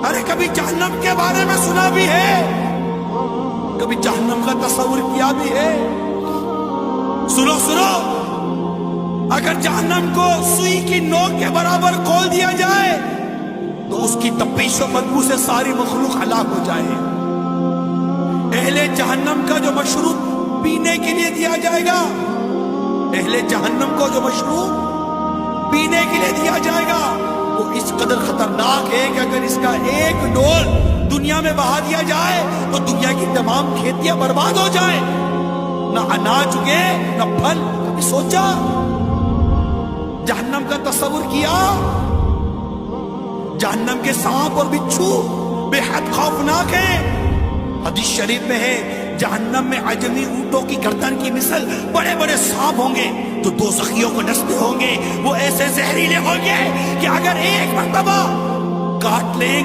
ارے کبھی جہنم کے بارے میں سنا بھی ہے، کبھی جہنم کا تصور کیا بھی ہے؟ سنو سنو، اگر جہنم کو سوئی کی نوک کے برابر کھول دیا جائے تو اس کی تپش و بدبو سے ساری مخلوق ہلاک ہو جائے۔ اہل جہنم کا جو مشروب پینے کے لیے دیا جائے گا، اہل جہنم کو جو مشروب پینے کے لیے دیا جائے گا وہ اس قدر خطرناک ہے کہ اگر اس کا ایک ڈول دنیا میں بہا دیا جائے تو دنیا کی تمام کھیتیاں برباد ہو جائیں، نہ اناج اگے نہ پھل۔ کبھی سوچا؟ جہنم کا تصور کیا؟ جہنم کے سانپ اور بچھو بے حد خوفناک ہیں۔ حدیث شریف میں ہے جہنم میں عجمی اونٹوں کی گردن کی مثل بڑے بڑے سانپ ہوں گے جو دوزخیوں کو ڈستے ہوں گے، وہ ایسے زہریلے ہوں گے کہ اگر ایک مرتبہ کاٹ لیں